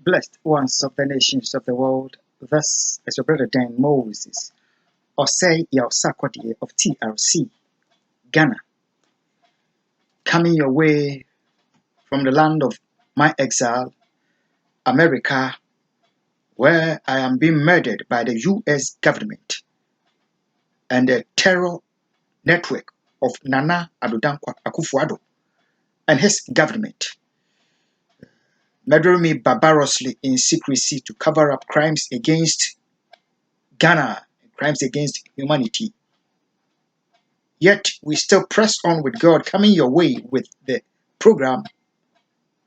Blessed ones of the nations of the world, thus as your brother Dan Moses, or say Yaosakwadie of TRC, Ghana, coming your way from the land of my exile, America, where I am being murdered by the US government and the terror network of Nana Addo Akufo and his government, murdering me barbarously in secrecy to cover up crimes against Ghana, crimes against humanity. Yet we still press on with God, coming your way with the program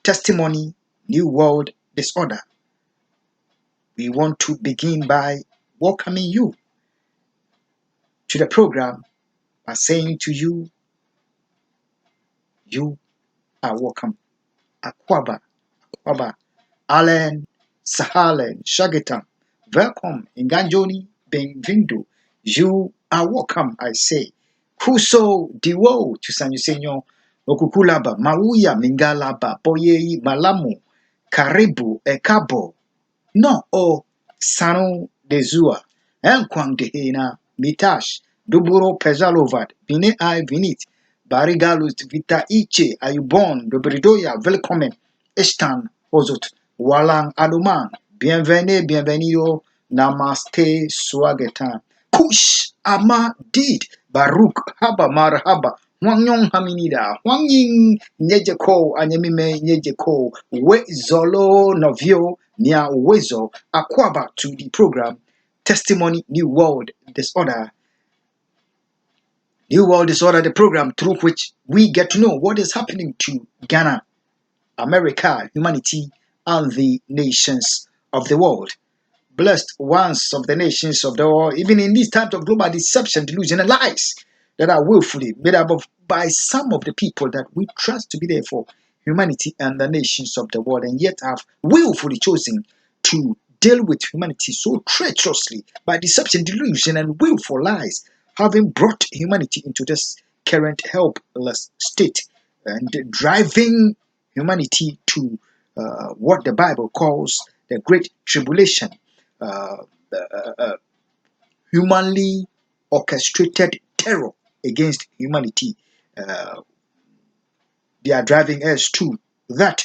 Testimony, New World Disorder. We want to begin by welcoming you to the program by saying to you, you are welcome. Akwaba, Allen, Sahalen, Shagetam, welcome, Inganjoni, Benvindo. You are welcome, I say. Kuso diwo tusanyusenyo, okukulaba, mauya mingalaba, boyei malamu, karibu, ekabo, no o sanu dezua, enkwang dehena, mitash, duburo pezalovat, vine ai vinit, barigalus vita iche, ayubon, dobridoya, velkommen, estan, ozot, walang aluman, bienvenido, namaste, swagetan. Kush ama did Baruch haba marhaba Wanyong haminida Wanying nyejeko anyemime nyejeko we zolo novio nia wezo akwaba to the program Testimony New World Disorder. New World Disorder, the program through which we get to know what is happening to Ghana, America, humanity, and the nations of the world. Blessed ones of the nations of the world, even in these times of global deception, delusion, and lies that are willfully made up of by some of the people that we trust to be there for humanity and the nations of the world, and yet have willfully chosen to deal with humanity so treacherously by deception, delusion, and willful lies, having brought humanity into this current helpless state and driving humanity to what the Bible calls the Great Tribulation. Humanly orchestrated terror against humanity. They are driving us to that.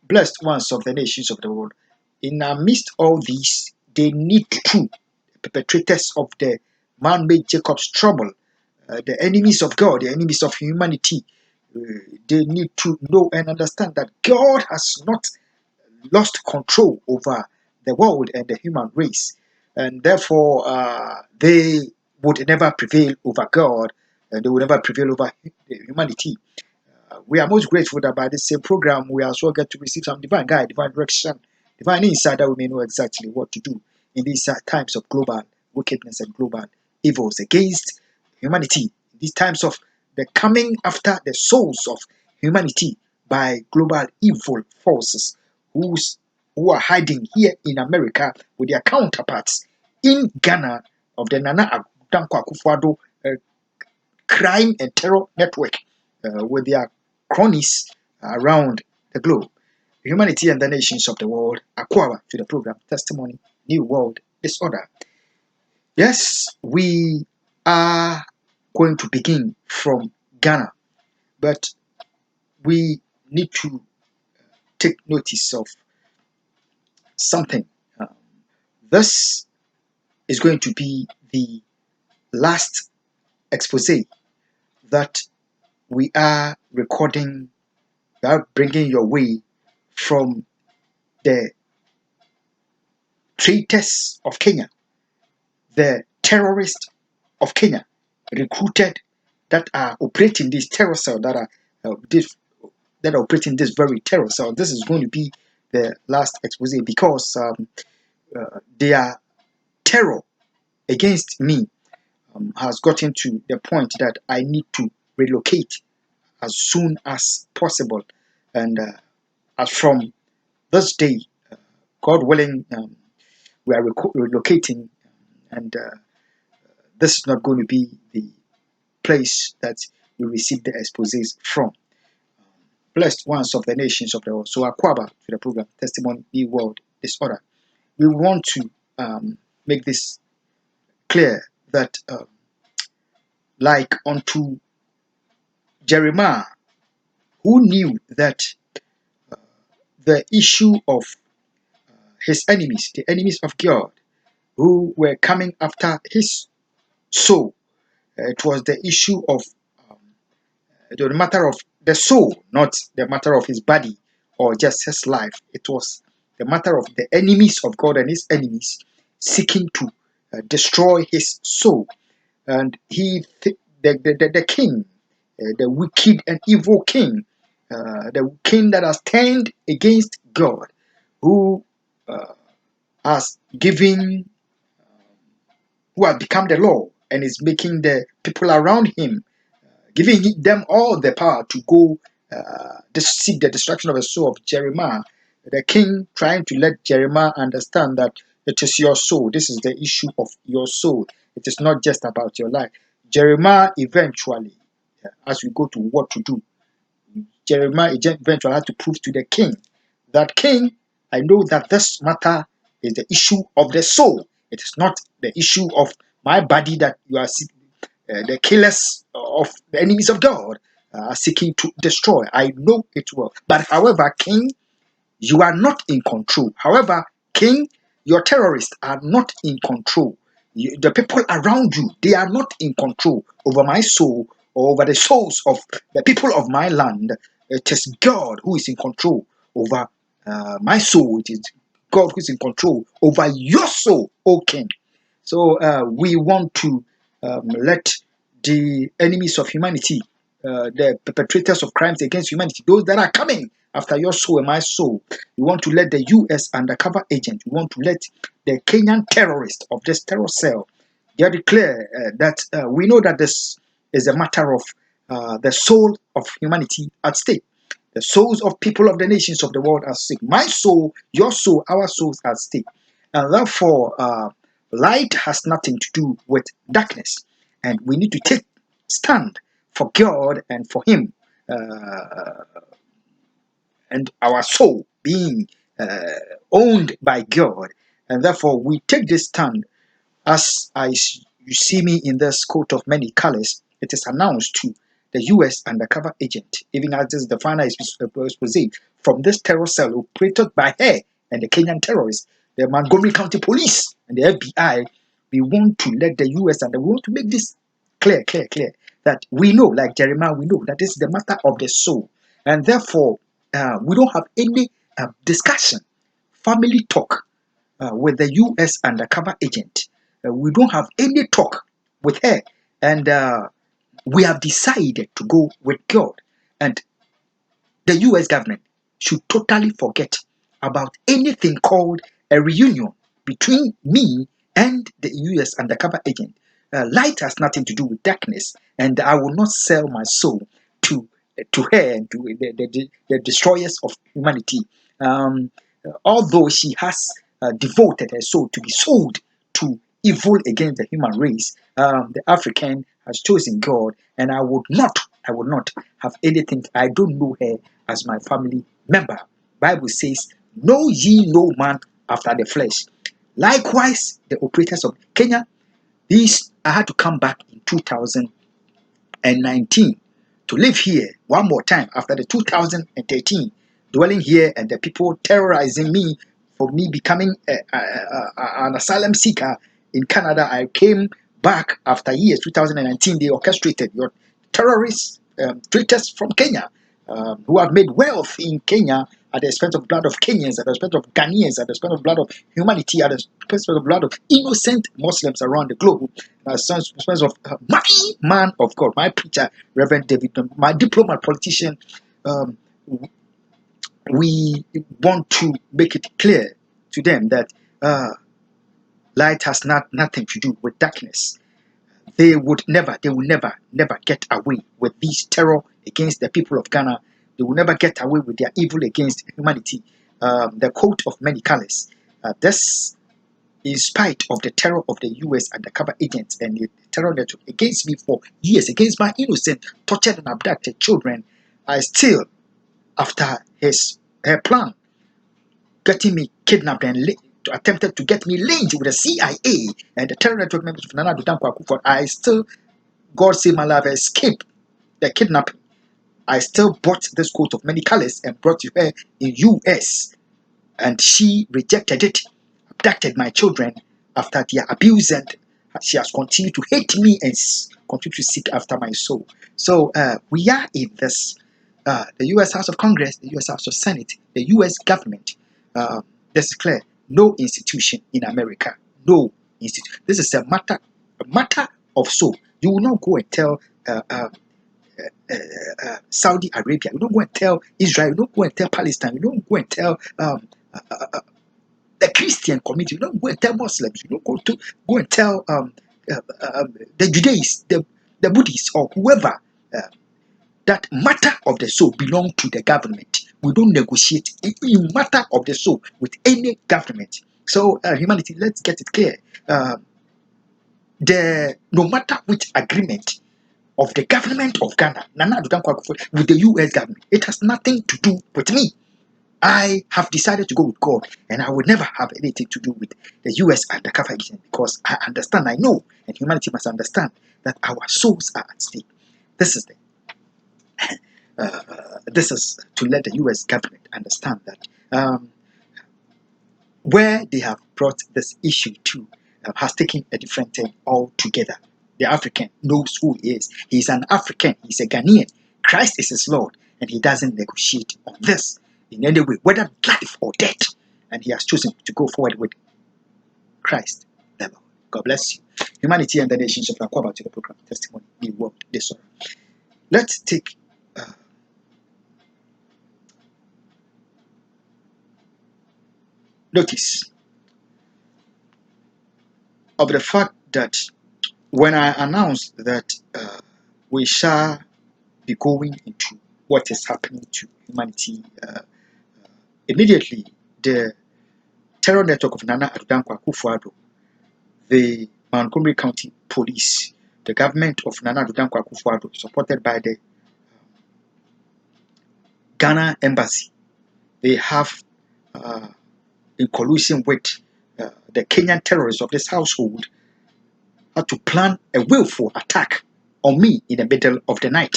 Blessed ones of the nations of the world. In our midst all these, they need to, perpetrators of the man-made Jacob's trouble, the enemies of God, the enemies of humanity, they need to know and understand that God has not lost control over the world and the human race, and therefore they would never prevail over God, and they would never prevail over humanity. We are most grateful that by this same program we also get to receive some divine guide, divine direction, divine insight that we may know exactly what to do in these times of global wickedness and global evils against humanity. These times of the coming after the souls of humanity by global evil forces who are hiding here in America with their counterparts in Ghana of the Nana Akufo crime and terror network with their cronies around the globe. Humanity and the nations of the world acquire to the program Testimony New World Disorder. Yes, we are going to begin from Ghana, but we need to take notice of something. This is going to be the last expose that we are recording, we are bringing your way from the traitors of Kenya, the terrorists of Kenya, recruited that are operating this terror cell, that are operating this very terror cell. This is going to be the last expose because their terror against me has gotten to the point that I need to relocate as soon as possible. And as from this day, God willing, we are relocating, and this is not going to be the place that we receive the exposés from. blessed ones of the nations of the world. So Akwaba to the program, Testimony Be World Disorder. We want to make this clear that like unto Jeremiah, who knew that the issue of his enemies, the enemies of God, who were coming after his soul, it was the issue of the matter of the soul, not the matter of his body or just his life. It was the matter of the enemies of God and his enemies seeking to destroy his soul. And the king, the wicked and evil king, the king that has turned against God, who has given, who has become the law and is making the people around him, giving them all the power to go seek the destruction of the soul of Jeremiah. The king trying to let Jeremiah understand that it is your soul. This is the issue of your soul. It is not just about your life. Jeremiah eventually, as we go to what to do, Jeremiah eventually had to prove to the king that, king, I know that this matter is the issue of the soul. It is not the issue of my body that you are the killers of the enemies of God are seeking to destroy. I know it well. But however, king, you are not in control. However, king, your terrorists are not in control. The people around you, they are not in control over my soul or over the souls of the people of my land. It is God who is in control over my soul. It is God who is in control over your soul, O king. So we want to let the enemies of humanity, the perpetrators of crimes against humanity, those that are coming after your soul and my soul, we want to let the U.S. undercover agent, we want to let the Kenyan terrorist of this terror cell get it clear that we know that this is a matter of the soul of humanity at stake. The souls of people of the nations of the world are at stake. My soul, your soul, our souls are at stake. And therefore, light has nothing to do with darkness. And we need to take stand for God and for Him, and our soul being owned by God. And therefore, we take this stand as you see me in this coat of many colors. It is announced to the U.S. undercover agent, even as this is the final expose from this terror cell operated by her and the Kenyan terrorists, the Montgomery County Police and the FBI. We want to let the U.S. and we want to make this clear, that we know, like Jeremiah, we know that this is the matter of the soul, and therefore we don't have any discussion, family talk with the U.S. undercover agent. We don't have any talk with her, and we have decided to go with God. And the U.S. government should totally forget about anything called a reunion between me and the U.S. undercover agent. Light has nothing to do with darkness, and I will not sell my soul to her and to the destroyers of humanity. Um, Although she has devoted her soul to be sold to evil against the human race, the African has chosen God, and I would not have anything. I don't know her as my family member. Bible says, "Know ye no man after the flesh." Likewise, the operators of Kenya, these I had to come back in 2019 to live here one more time after the 2013 dwelling here and the people terrorizing me for me becoming an asylum seeker in Canada. I came back after years. 2019, they orchestrated your terrorists, traitors from Kenya, who have made wealth in Kenya at the expense of blood of Kenyans, at the expense of Ghanaians, at the expense of blood of humanity, at the expense of blood of innocent Muslims around the globe, at the expense of my man of God, my preacher, Reverend David, my diplomat, politician. Um, we want to make it clear to them that light has nothing to do with darkness. They will never get away with this terror against the people of Ghana. They will never get away with their evil against humanity. The coat of many colors. This, in spite of the terror of the U.S. undercover agents and the terror network against me for years, against my innocent, tortured and abducted children, I still after her plan, getting me kidnapped and attempted to get me linked with the CIA and the terror network members of Nana Addo Akufo. I still, God save my life, escaped the kidnapping. I still bought this coat of many colors and brought to her in US, and she rejected it, abducted my children after their abuse, and she has continued to hate me and continue to seek after my soul. So we are in this, the US House of Congress, the US House of Senate, the US government. This is clear. No institution in America, no institution. This is a matter of soul. You will not go and tell Saudi Arabia. You don't go and tell Israel. You don't go and tell Palestine. You don't go and tell the Christian community. You don't go and tell Muslims. You don't go and tell the Judaïs, the Buddhists, or whoever. That matter of the soul belong to the government. We don't negotiate in matter of the soul with any government. So humanity, let's get it clear. No matter which agreement of the government of Ghana, Nana Addo Akufo, with the US government, it has nothing to do with me. I have decided to go with God, and I will never have anything to do with the US undercover agent, because I understand, I know, and humanity must understand that our souls are at stake. This is this is to let the US government understand that where they have brought this issue to has taken a different turn altogether. The African knows who he is. He's an African. He's a Ghanaian. Christ is his Lord, and he doesn't negotiate on this in any way, whether life or death. And he has chosen to go forward with Christ the Lord. God bless you. Humanity and the nations of Aquaba to the program testimony. Be world this one. Let's take notice of the fact that when I announced that we shall be going into what is happening to humanity, immediately the terror network of Nana Addo Akufo, the Montgomery County Police, the government of Nana Addo Akufo, supported by the Ghana Embassy, they have, in collusion with the Kenyan terrorists of this household, had to plan a willful attack on me in the middle of the night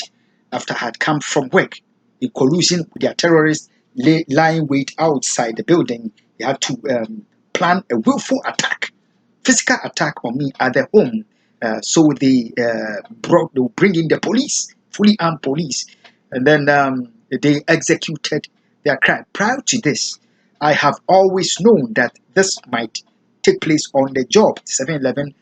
after I had come from work. In collusion with their terrorists lying wait outside the building, they had to plan a willful attack, physical attack on me at their home. So they will bring in the police, fully armed police, and then they executed their crime. Prior to this, I have always known that this might take place on the job, 7-Eleven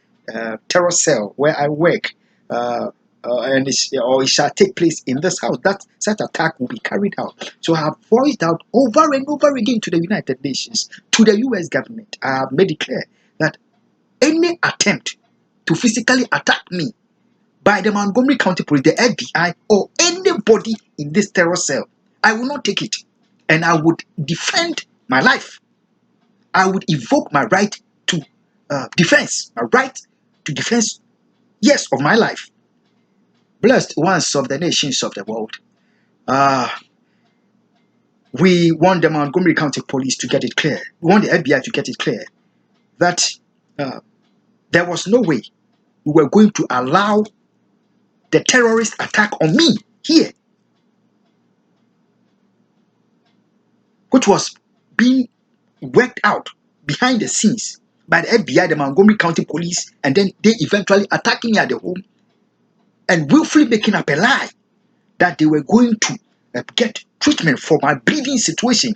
terror cell where I work, and it shall take place in this house. That such attack will be carried out. So I have voiced out over and over again to the United Nations, to the US government. I have made it clear that any attempt to physically attack me by the Montgomery County Police, the FBI, or anybody in this terror cell, I will not take it. And I would defend my life. I would evoke my right to defense, my right to defense, yes, of my life. Blessed ones of the nations of the world. We want the Montgomery County Police to get it clear. We want the FBI to get it clear that there was no way we were going to allow the terrorist attack on me here, which was being worked out behind the scenes by the FBI, the Montgomery County Police, and then they eventually attacking me at the home and willfully making up a lie that they were going to get treatment for my bleeding situation,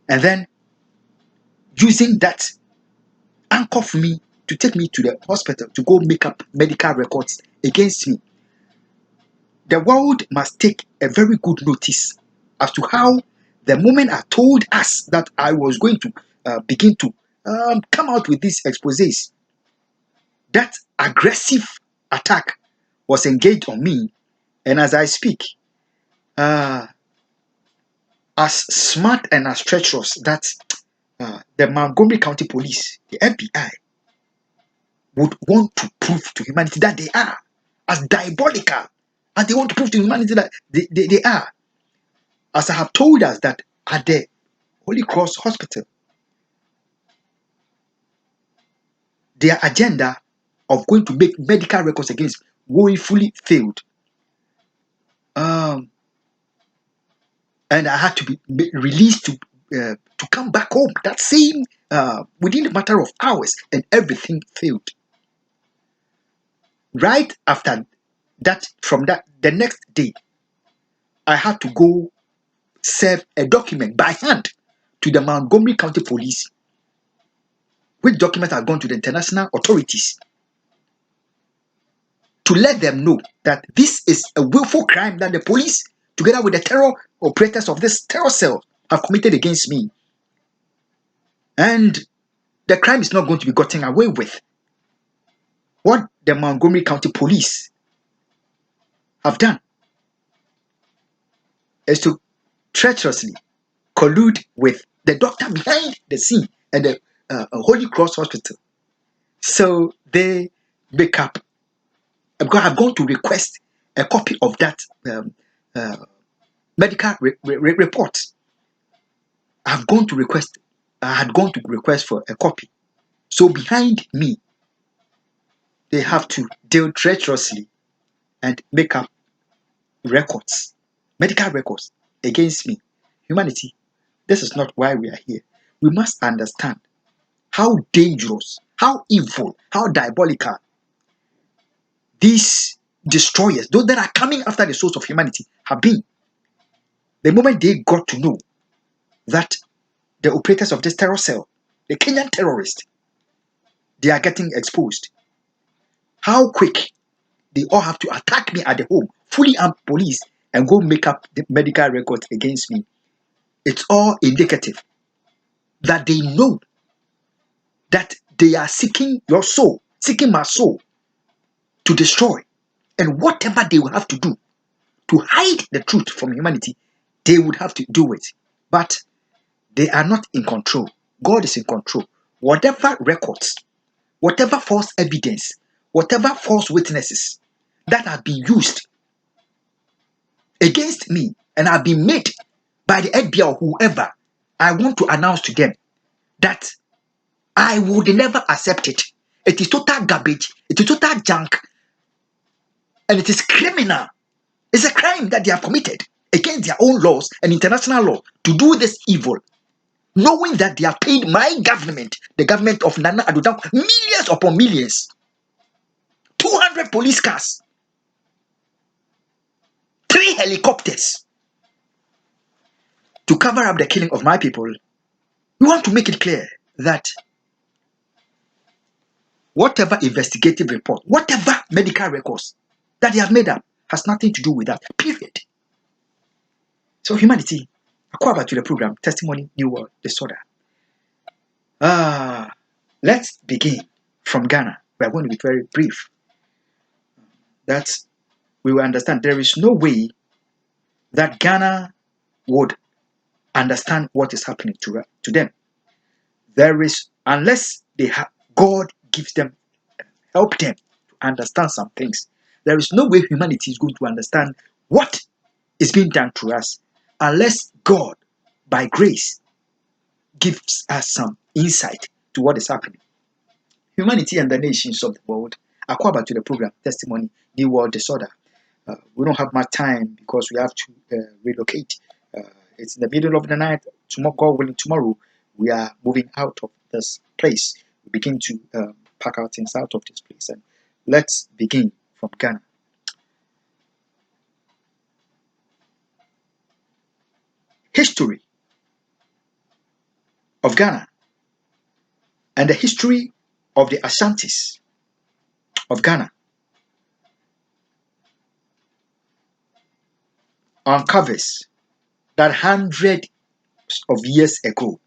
and then using that anchor for me to take me to the hospital to go make up medical records against me. The world must take a very good notice as to how the moment I told us that I was going to begin to come out with these exposés, that aggressive attack was engaged on me. And as I speak, as smart and as treacherous that the Montgomery County Police, the FBI, would want to prove to humanity that they are, as diabolical as they want to prove to humanity that they are. as I have told us that at the Holy Cross Hospital, their agenda of going to make medical records against woefully failed. And I had to be released to come back home that same within a matter of hours, and everything failed. Right after that, from that the next day, I had to go serve a document by hand to the Montgomery County Police, which document had gone to the international authorities to let them know that this is a willful crime that the police, together with the terror operators of this terror cell, have committed against me. And the crime is not going to be gotten away with. What the Montgomery County Police have done is to treacherously collude with the doctor behind the scene and the Holy Cross Hospital. So they make up. Because I've gone to request a copy of that medical report. I had gone to request for a copy. So behind me, they have to deal treacherously and make up records, medical records against me. Humanity, this is not why we are here. We must understand how dangerous, how evil, how diabolical these destroyers, those that are coming after the souls of humanity, have been. The moment they got to know that the operators of this terror cell, the Kenyan terrorists, they are getting exposed, how quick they all have to attack me at the home, fully armed police, and go make up the medical records against me. It's all indicative that they know that they are seeking your soul, seeking my soul to destroy. And whatever they will have to do to hide the truth from humanity, they would have to do it. But they are not in control. God is in control. Whatever records, whatever false evidence, whatever false witnesses that have been used against me and have been made by the FBI or whoever, I want to announce to them that I would never accept it. It is total garbage. It is total junk. And it is criminal. It's a crime that they have committed against their own laws and international law to do this evil, knowing that they have paid my government, the government of Nana Addo, millions upon millions, 200 police cars, 3 helicopters to cover up the killing of my people. We want to make it clear that whatever investigative report, whatever medical records that they have made up has nothing to do with that, period. So humanity, acquire to the program, Testimony, New World, Disorder. Let's begin from Ghana. We are going to be very brief. That we will understand there is no way that Ghana would understand what is happening to them. There is, unless they have God gives them, help them to understand some things. There is no way humanity is going to understand what is being done to us unless God, by grace, gives us some insight to what is happening. Humanity and the nations of the world, acquire to the program Testimony, New World Disorder. We don't have much time because we have to relocate. It's in the middle of the night. Tomorrow, God willing, tomorrow we are moving out of this place. We begin to pack our things out of this place. And let's begin from Ghana. History of Ghana and the history of the Ashantis of Ghana uncovers that hundreds of years ago,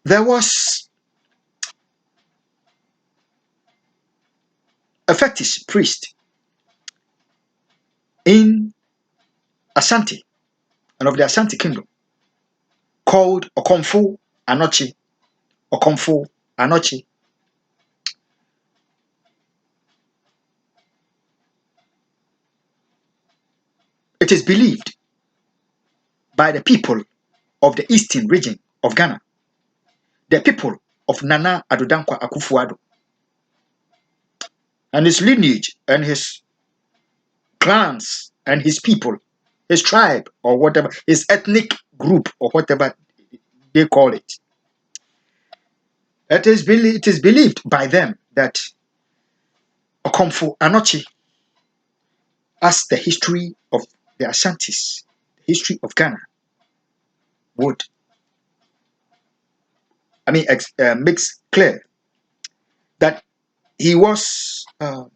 there was a fetish priest in Ashanti and of the Ashanti kingdom called Okomfo Anochi. Okomfo Anochi. It is believed by the people of the eastern region of Ghana, the people of Nana Addo Dankwa Akufo Addo, and his lineage and his clans and his people, his tribe or whatever, his ethnic group or whatever they call it. It is believed by them that Okomfo Anochi, as the history of the Ashantis, the history of Ghana, would, makes clear that he was a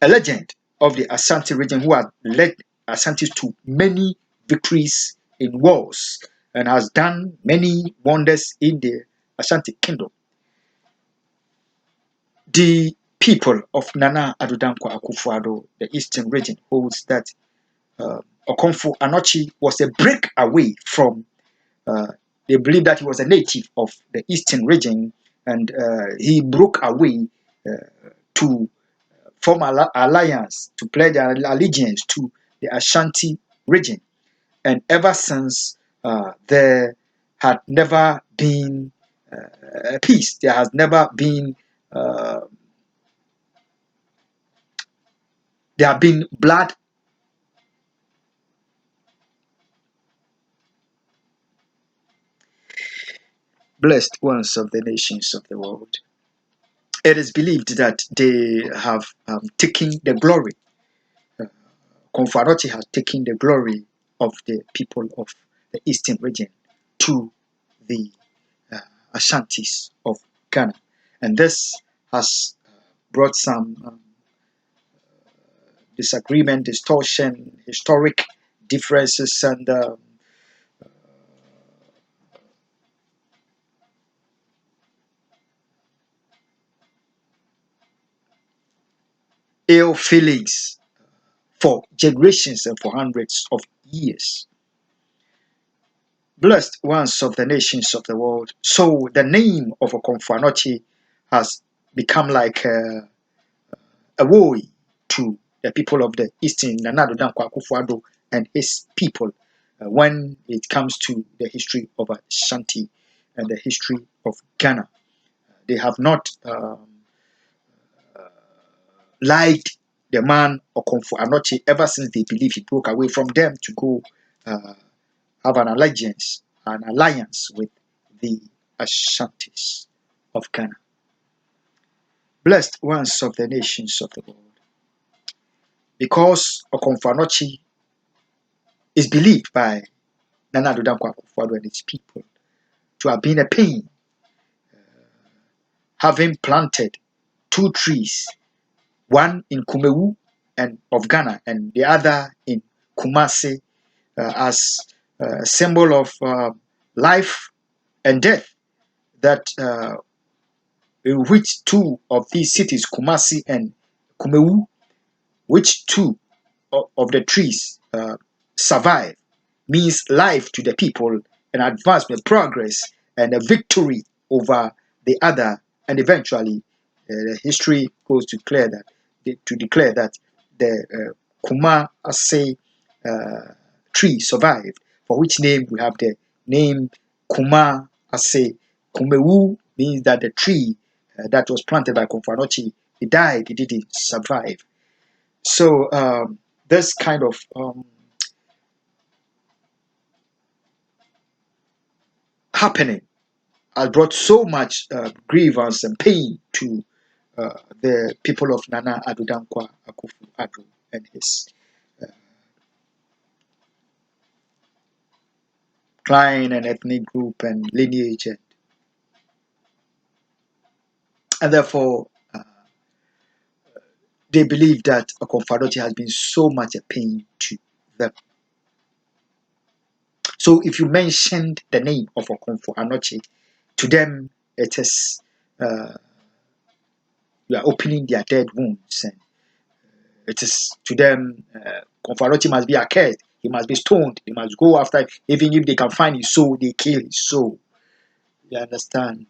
legend of the Ashanti region who had led Ashantis to many victories in wars and has done many wonders in the Ashanti kingdom. The people of Nana Addo Dankwa Akufo Addo, the eastern region, holds that Okomfo Anochi was a breakaway from, they believe that he was a native of the eastern region, and he broke away to form alliance, to pledge allegiance to the Ashanti region. And ever since, there had never been peace. There has never been, there have been blood. Blessed ones of the nations of the world. It is believed that they have taken the glory. Konfo has taken the glory of the people of the eastern region to the Ashantis of Ghana. And this has brought some disagreement, distortion, historic differences, and ill feelings for generations and for hundreds of years. Blessed ones of the nations of the world. So the name of Okomfo has become like a woe to the people of the eastern Nana Addo Dankwa Akufo Addo and his people when it comes to the history of Ashanti and the history of Ghana. They have not liked the man Okomfo Anochi ever since they believe he broke away from them to go have an alliance with the Ashantis of Ghana. Blessed ones of the nations of the world. Because Okomfo Anochi is believed by Nana Addo Dankwa Akufo Addo and its people to have been a pain, having planted 2 trees, one in Kumewu and of Ghana and the other in Kumasi, as a symbol of life and death, that in which 2 of these cities, Kumasi and Kumewu, which 2 of the trees survive, means life to the people, and advancement, progress, and a victory over the other. And eventually, the history goes to declare that the Kumasi tree survived, for which name we have the name Kumasi. Kumewu means that the tree that was planted by Okomfo Anochi, it died, it didn't survive. So this kind of happening has brought so much grievance and pain to the people of Nana Addo Dankwa Akufo Addo and his clan and ethnic group and lineage, and therefore they believe that Okomfo Anochi has been so much a pain to them. So if you mentioned the name of Okomfo Anochi, to them it is you are opening their dead wounds, and it is to them Okomfo Anochi must be accursed, he must be stoned, they must go after, even if they can find his soul, they kill his soul. You understand?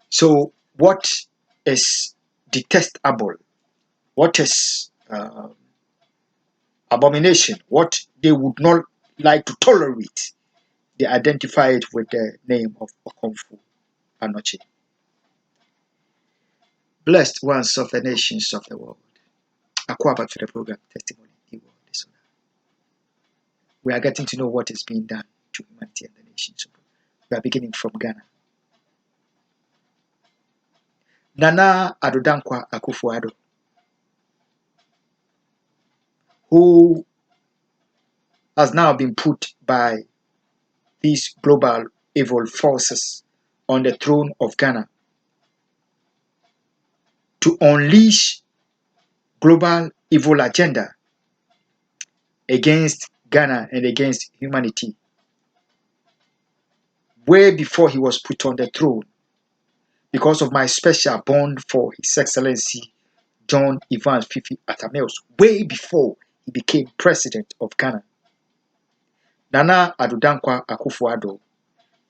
So what is detestable, what is uh, abomination, what they would not like to tolerate, they identify it with the name of Okomfo Anoche. Blessed ones of the nations of the world. Akwaba to the program Testimony. We are getting to know what is being done to humanity and the nations. We are beginning from Ghana. Nana Addo Akufo Addo, who has now been put by these global evil forces on the throne of Ghana to unleash global evil agenda against Ghana and against humanity. Way before he was put on the throne, because of my special bond for His Excellency John Evans Fifi Atameos, way before he became president of Ghana, Nana Addo Akufo Addo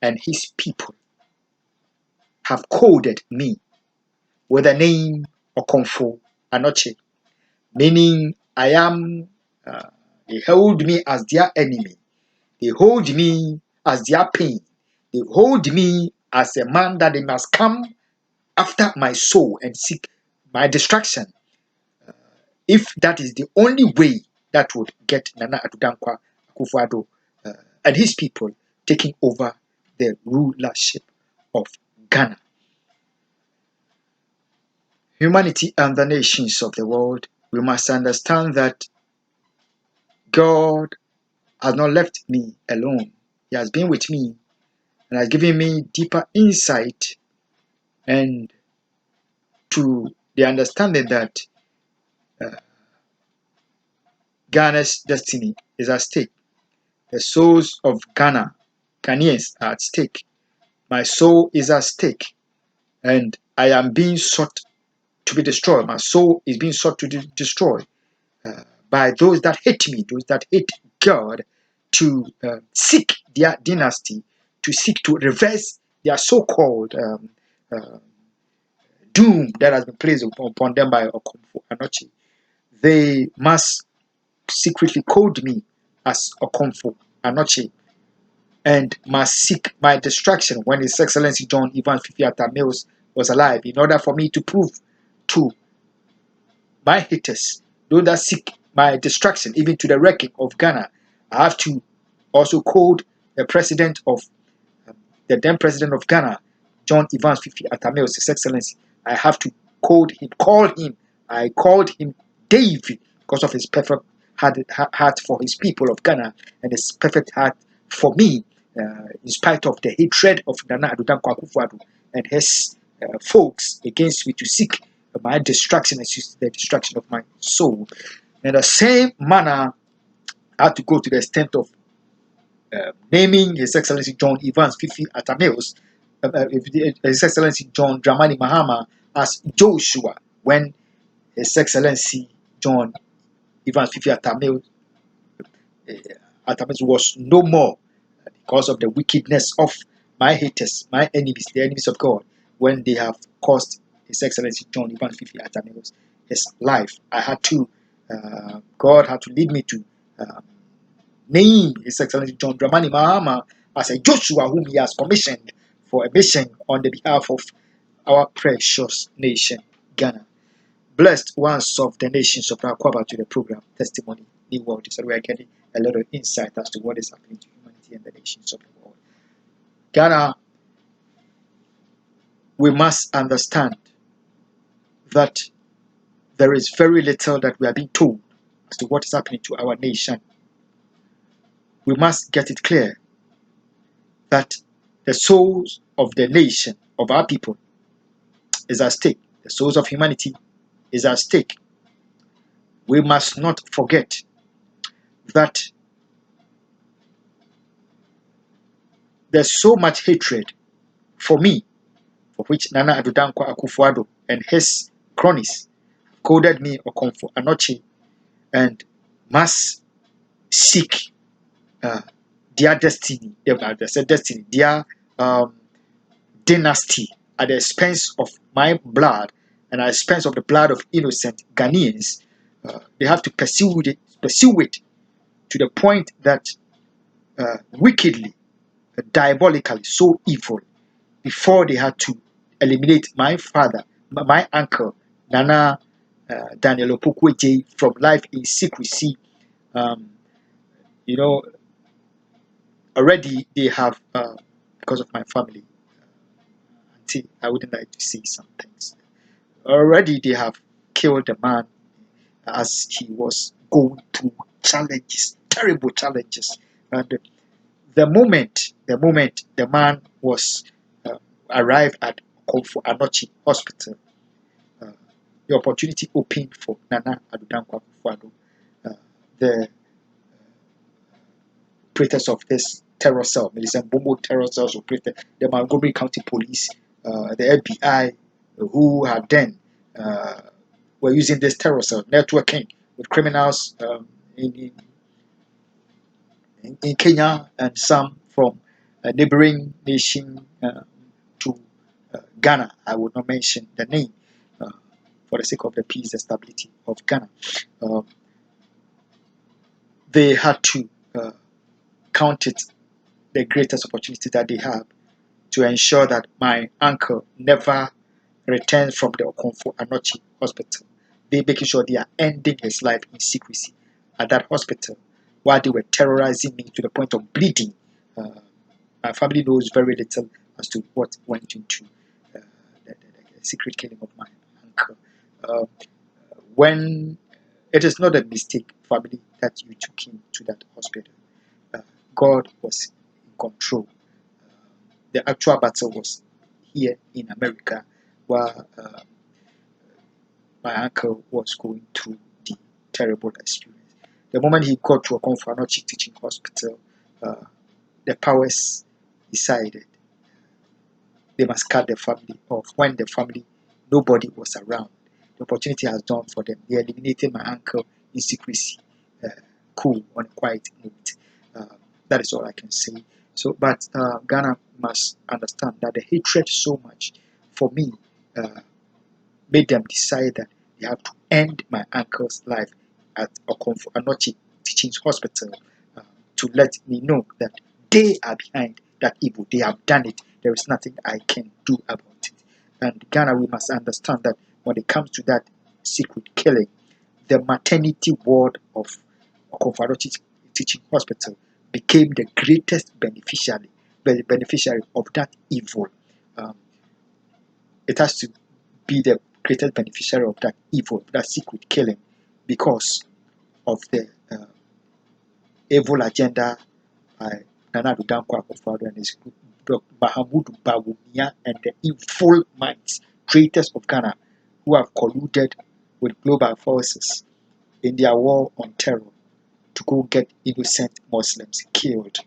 and his people have coded me with the name Okomfo Anoche, meaning I am, they hold me as their enemy. They hold me as their pain. They hold me as a man that they must come after my soul and seek my destruction. If that is the only way that would get Nana Addo Akufo Addo and his people taking over the rulership of Ghana. Humanity and the nations of the world, we must understand that God has not left me alone. He has been with me and has given me deeper insight and to the understanding that Ghana's destiny is at stake. The souls of Ghanaians are at stake. My soul is at stake, and I am being sought to be destroyed. My soul is being sought to be destroyed by those that hate me, those that hate God, to seek their dynasty, to seek to reverse their so-called doom that has been placed upon them by Okomfo Anoche. They must secretly code me as Okomfo Anoche and must seek my destruction when His Excellency John Evans Fifi Mills was alive, in order for me to prove to my haters, those that seek my destruction, even to the wrecking of Ghana. I have to also code the president of the then president of Ghana, John Evans Fifi Mills, His Excellency. I have to call him. I called him David because of his perfect heart for his people of Ghana and his perfect heart for me, in spite of the hatred of Nana Addo Akufo Addo and his folks against me to seek my destruction and the destruction of my soul. In the same manner, I had to go to the extent of naming His Excellency John Evans Fifi Mills, His Excellency John Dramani Mahama as Joshua when His Excellency John Evans Fifi Mills was no more, because of the wickedness of my haters, my enemies, the enemies of God, when they have caused His Excellency John Evans Fifi Mills his life. God had to lead me to name His Excellency John Dramani Mahama as a Joshua whom He has commissioned for a mission on the behalf of our precious nation, Ghana. Blessed ones of the nations of Akwaba to the program Testimony New World. So we are getting a lot of insight as to what is happening to humanity and the nations of the world. Ghana, we must understand that there is very little that we are being told as to what is happening to our nation. We must get it clear that the souls of the nation, of our people, is at stake. The souls of humanity is at stake. We must not forget that there's so much hatred for me, for which Nana Addo Akufo Addo and his cronies coded me Okomfo Anoche and must seek their destiny, their dynasty at the expense of my blood and at the expense of the blood of innocent Ghanaians. They have to pursue it to the point that wickedly, diabolically, so evil, before they had to eliminate my father, my uncle, Nana Daniel Opokweje, from life in secrecy. Um, you know, already they have, because of my family, auntie, I wouldn't like to say some things. Already they have killed the man as he was going through challenges, terrible challenges. And the moment the man was arrived at Akufo Anochi Hospital, uh, the opportunity opened for Nana Addo Akufo-Addo, the operators of this terror cell, Millicent Bombo terror cells operated, the Montgomery County Police, the FBI, who had then were using this terror cell, networking with criminals in Kenya and some from a neighboring nation to Ghana. I will not mention the name uh, for the sake of the peace and stability of Ghana. Uh, they had to count it the greatest opportunity that they have to ensure that my uncle never returns from the Okonfo Anochi hospital. They making sure they are ending his life in secrecy at that hospital while they were terrorizing me to the point of bleeding. Uh, my family knows very little as to what went into the secret killing of my uncle. Uh, when it is not a mistake, family, that you took him to that hospital, uh, God was in control. The actual battle was here in America, where my uncle was going through the terrible experience. The moment he got to a Confanochi teaching hospital, uh, the powers decided they must cut the family off. When the family, nobody was around, the opportunity has done for them. They eliminated my uncle in secrecy, uh, cool, on a quiet note. That is all I can say. So, but Ghana must understand that the hatred so much for me uh, made them decide that they have to end my uncle's life at Okonfo Anochi Teaching Hospital uh, to let me know that they are behind that evil. They have done it. There is nothing I can do about it. And Ghana, we must understand that when it comes to that secret killing, the maternity ward of Okonfo Anochi Teaching Hospital became the greatest beneficiary of that evil. Um, it has to be the greatest beneficiary of that evil, that secret killing, because of the evil agenda by Nana Addo Akufo-Addo and his group, Mahamudu Bawumia, and the evil minds, traitors of Ghana, who have colluded with global forces in their war on terror to go get innocent Muslims killed.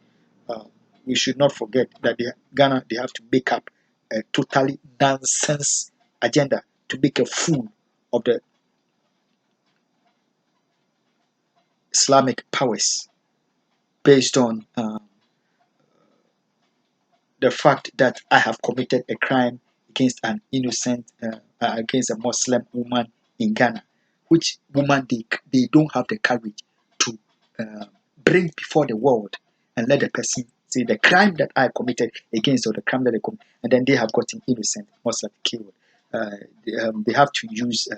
Uh, we should not forget that Ghana, they have to make up a totally nonsense agenda to make a fool of the Islamic powers based on the fact that I have committed a crime against an innocent, against a Muslim woman in Ghana, which woman they don't have the courage to uh, bring before the world and let the person say the crime that I committed against or the crime that they committed, and then they have gotten innocent Muslim killed. They have to use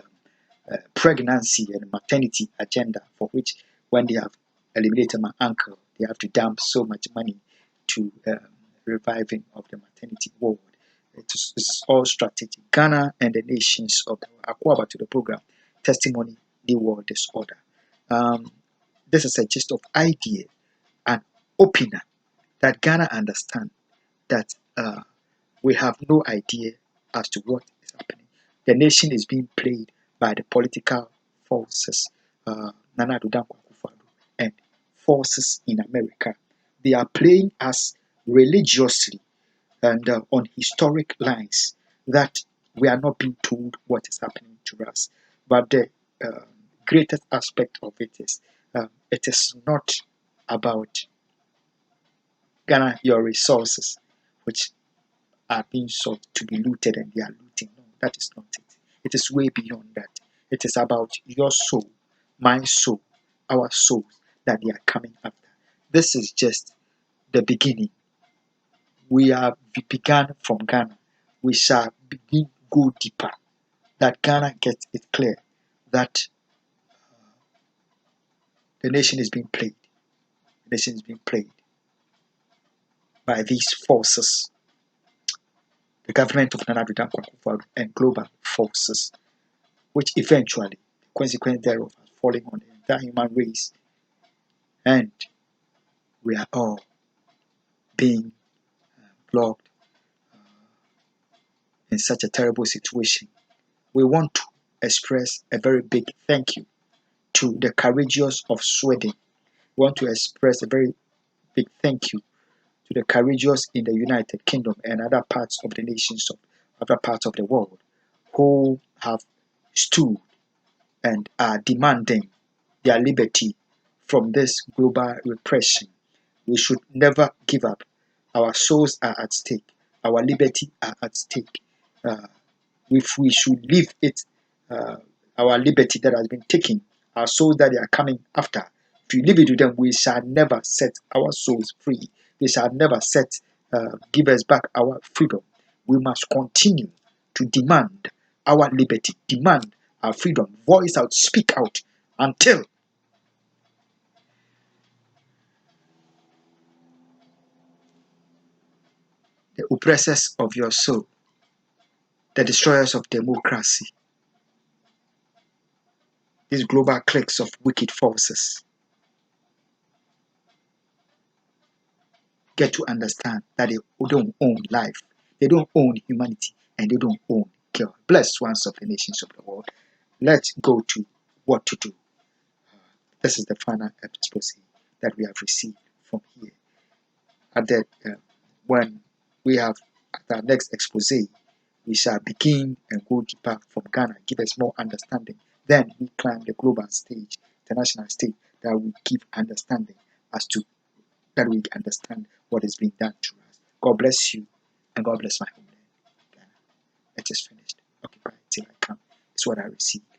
pregnancy and maternity agenda for which when they have eliminated my uncle, they have to dump so much money to reviving of the maternity ward. It's all strategic. Ghana and the nations of the Akwaba to the program, testimony, new world disorder. Um, this is a gist of idea and opener that Ghana understand that we have no idea as to what is happening. The nation is being played by the political forces, Nana Addo Akufo-Addo, and forces in America. They are playing us religiously and on historic lines that we are not being told what is happening to us. But the uh, greatest aspect of it is not about Ghana, your resources, which are being sought to be looted and they are looting. No, that is not it. It is way beyond that. It is about your soul, my soul, our souls that they are coming after. This is just the beginning. We have begun from Ghana. We shall begin go deeper. That Ghana gets it clear that the nation is being played. The nation is being played by these forces, the government of Nana Addo Akufo and global forces, which eventually, the consequence thereof, are falling on the entire human race, and we are all being blocked in such a terrible situation. We want to express a very big thank you to the courageous of Sweden. We want to express a very big thank you to the courageous in the United Kingdom and other parts of the nations of other parts of the world who have stood and are demanding their liberty from this global repression. We should never give up. Our souls are at stake. Our liberty are at stake. Uh, if we should leave it, uh, our liberty that has been taken, our souls that they are coming after, if we leave it to them, we shall never set our souls free. They shall never give us back our freedom. We must continue to demand our liberty, demand our freedom, voice out, speak out until the oppressors of your soul, the destroyers of democracy, these global cliques of wicked forces get to understand that they don't own life, they don't own humanity, and they don't own God. Blessed ones of the nations of the world. Let's go to what to do. This is the final expose that we have received from here. At that, when we have at our next expose, we shall begin and go deeper from Ghana, give us more understanding. Then we climb the global stage, international stage, that will give understanding as to that we understand what is being done to us. God bless you, and God bless my homeland, Ghana. It is finished. Occupy till I come. It's what I received.